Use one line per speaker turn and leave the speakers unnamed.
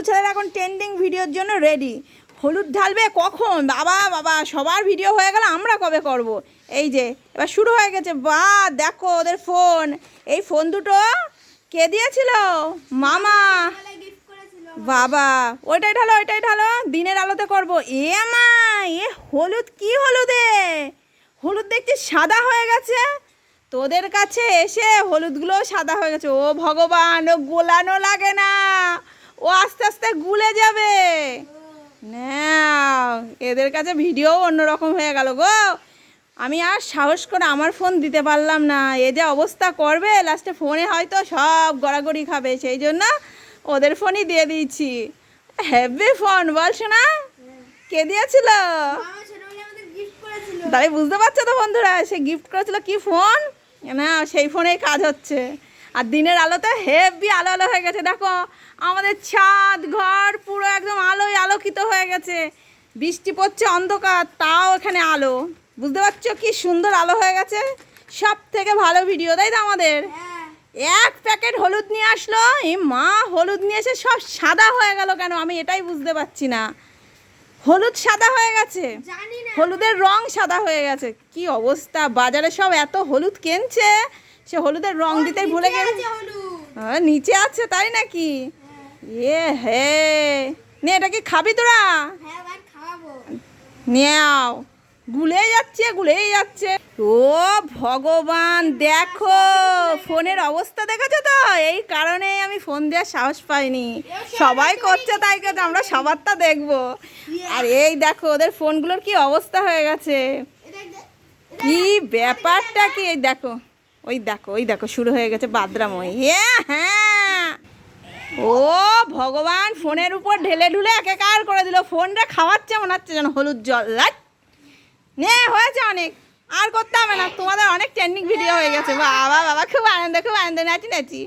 ছেলেরা এখন ট্রেন্ডিং ভিডিওর জন্য রেডি। হলুদ ঢালবে কখন? বাবা বাবা, সবার ভিডিও হয়ে গেল, আমরা কবে করব? এই যে এবার শুরু হয়ে গেছে। বা দেখো ওদের ফোন, এই ফোন দুটো কে দিয়েছিল? মামা। বাবা ওইটাই ঢালো, ওইটাই ঢালো, দিনের আলোতে করবো। এ মা, এ হলুদ কি হলুদে? হলুদ দেখছি সাদা হয়ে গেছে। তোদের কাছে এসে হলুদগুলো সাদা হয়ে গেছে। ও ভগবান, ও গোলানো লাগে না, ও আস্তে আস্তে গুলে যাবে না। এদের কাছে ভিডিও অন্যরকম হয়ে গেল গো। আমি আর সাহস করে আমার ফোন দিতে পারলাম না। এ যে অবস্থা করবে, লাস্টে ফোনে হয়তো সব গড়াগড়ি খাবে, সেই জন্য ওদের ফোনই দিয়ে দিয়েছি। হেভি ফোন বলছো না? কে দিয়েছিল? তাই বুঝতে পারছো তো বন্ধুরা, সে গিফট করেছিল কি ফোন না, সেই ফোনেই কাজ হচ্ছে। আর দিনের আলোতে হেভি আলো আলো হয়ে গেছে। দেখো আমাদের ছাদ ঘর পুরো একদম আলোয় আলোকিত হয়ে গেছে। বৃষ্টি পড়ছে, অন্ধকার, তাও এখানে আলো। বুঝতে পারছো কি সুন্দর আলো হয়ে গেছে? সব থেকে ভালো ভিডিও, তাই তো আমাদের? এক প্যাকেট হলুদ নিয়ে আসলো, এই মা হলুদ নিয়ে এসে সব সাদা হয়ে গেল কেন, আমি এটাই বুঝতে পারছি না। হলুদ সাদা হয়ে গেছে, হলুদের রং সাদা হয়ে গেছে। কি অবস্থা, বাজারে সব এত হলুদ কিনছে, সে হলুদের রং দিতেই ভুলে গেছে। নিচে আছে, তাই নাকি? এ হে, নে এটা কি খাবি তোরা? নেও, গুলেই যাচ্ছে, গুলেই যাচ্ছে। ও ভগবান, দেখো ফোনের অবস্থা দেখেছো তো? এই কারণেই আমি ফোন দেওয়ার সাহস পাইনি। সবাই করছে তাই কাজ, আমরা সবারটা দেখবো। আর এই দেখো ওদের ফোনগুলোর কি অবস্থা হয়ে গেছে। কি ব্যাপারটা কি? এই দেখো, ওই দেখো, ওই দেখো শুরু হয়ে গেছে বাদরাময়। হ্যাঁ, ও ভগবান, ফোনের উপর ঢেলে ঢুলে একাকার করে দিল। ফোনটা খাওয়াচ্ছে মনে হচ্ছে যেন হলুদ জল। নে হয়েছে অনেক, আর করতে হবে না। তোমাদের অনেক ট্রেন্ডিং ভিডিও হয়ে গেছে। বাবা বাবা, খুব আনন্দ, খুব আনন্দ, নাচি নাচি।